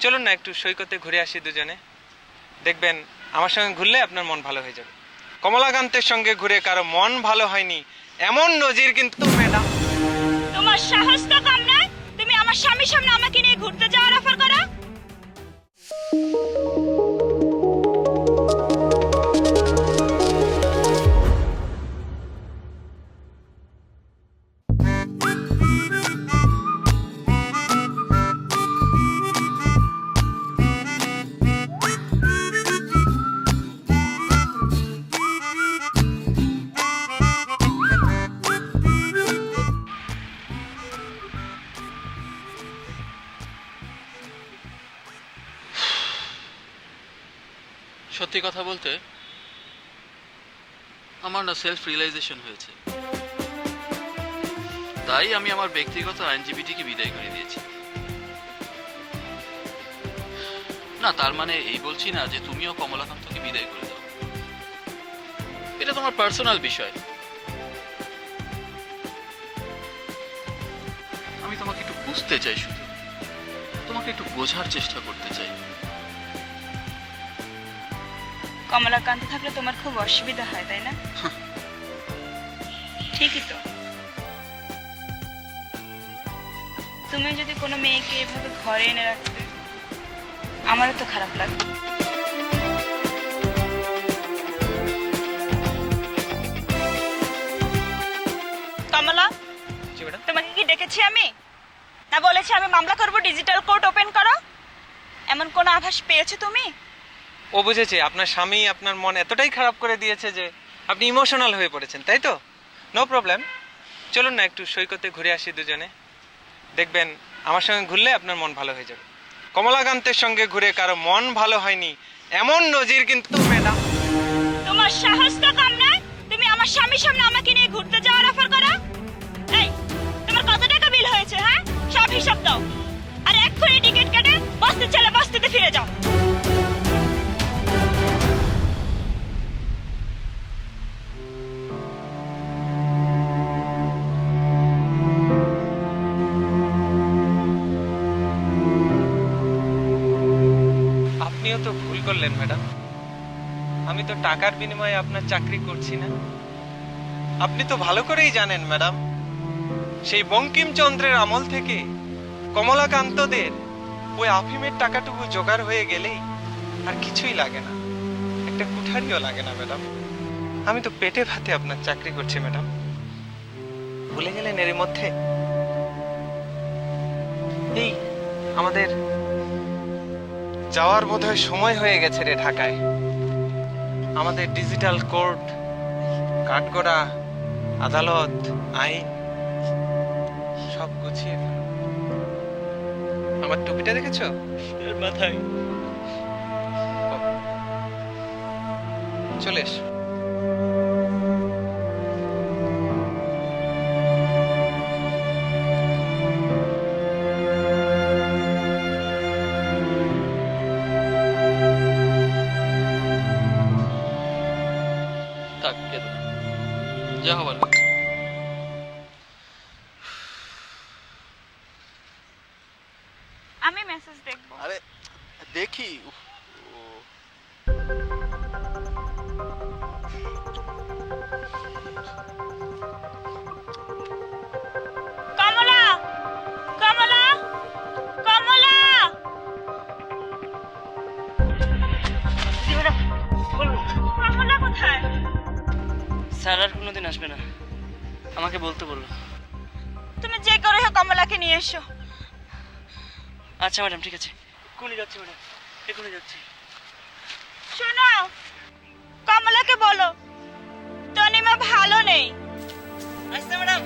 চলুন না একটু সৈকতে ঘুরে আসি দুজনে। দেখবেন আমার সঙ্গে ঘুরলে আপনার মন ভালো হয়ে যাবে। কমলাকান্তের সঙ্গে ঘুরে কারো মন ভালো হয়নি এমন নজির কিন্তু ম্যাডাম। তোমার সাহস তো কম নয়, তুমি আমার স্বামীর সামনে আমাকে নিয়ে ঘুরতে যাওয়ার অফার করো। সত্যি কথা বলতে আমার না সেলফ রিয়েলাইজেশন হয়েছে, তাই আমি আমার ব্যক্তিগত আইনজীবীটিকে বিদায় করে দিয়েছি। না, তার মানে এই বলছি না যে তুমিও কমলাকান্তকে বিদায় করে দাও, এটা তোমার পার্সোনাল বিষয়। আমি তোমাকে একটু বুঝতে চাই, শুধু তোমাকে একটু বোঝার চেষ্টা করতে চাই। কমলাকান্ত থাকলে তোমার খুব অসুবিধা হয়, তাই না? ঠিকই তো। তুমি যদি কোনো মেয়েকে এভাবে ঘরে এনে রাখতে, আমারও তো খারাপ লাগবে। কমলা, তোমাকে কি ডেকেছি আমি? না বলেছি আমি মামলা করব, ডিজিটাল কোর্ট ওপেন করো? এমন কোন আভাস পেয়েছো তুমি? ও বুঝেছে, আপনার স্বামী আপনার মন এতটাই খারাপ করে দিয়েছে যে আপনি ইমোশনাল হয়ে পড়েছেন, তাই তো? নো প্রবলেম, চলুন না একটু সৈকতে ঘুরে আসি দুজনে। দেখবেন আমার সঙ্গে ঘুরলে আপনার মন ভালো হয়ে যাবে। কমলাকান্তের সঙ্গে ঘুরে কারো মন ভালো হয়নি এমন নজির কিন্তু ম্যাডাম। তোমার সাহস তো কম নয়, তুমি আমার স্বামীর সামনে আমাকে নিয়ে ঘুরতে যাওয়ার অফার করো। এই, তোমার কত টাকা বিল হয়েছে? হ্যাঁ, সব হিসাব দাও, আর এক্ষুনি টিকিট কেটে বস্তি ছেলে বস্তিতে ফিরে যাও। আপনিও তো ভুল করলেন ম্যাডাম, আমি তো টাকার বিনিময়ে আপনার চাকরি করছি না। আপনি তো ভালো করেই জানেন ম্যাডাম, সেই বঙ্কিমচন্দ্রের আমল থেকে কমলাকান্তদের ওই আফিমের টাকাটুকু জোগাড় হয়ে গেলেই আর কিছুই লাগে না, একটা কুঠারিও লাগে না ম্যাডাম। আমি তো পেটে ভাতে আপনার চাকরি করছি ম্যাডাম, ভুলে গেলেন এর মধ্যে? এই আমাদের যাওয়ার বোধহয় সময় হয়ে গেছে রে ঢাকায়। আমাদের ডিজিটাল কোর্ট, কাঠগড়া, আদালত, আইন সব গুছিয়ে ফেলো। আমার টুপিটা দেখেছো মাথায়? চলে এসো। থাক, কেঁদো না, যা হবার হয়েছে। আমি মেসেজ দেখবো। আরে দেখি। কমলা, কমলা, কমলা! কমলা কোথায়? স্যার আর কোনোদিন আসবে না, আমাকে বলতে বললো। তুমি যে করে হোক কমলাকে নিয়ে এসো। আচ্ছা ম্যাডাম, ঠিক আছে, এক্ষুনি যাচ্ছি ম্যাডাম, এক্ষুনি যাচ্ছি। শোনো, কমলাকে বলো তনিমা ভালো নেই। আচ্ছা ম্যাডাম।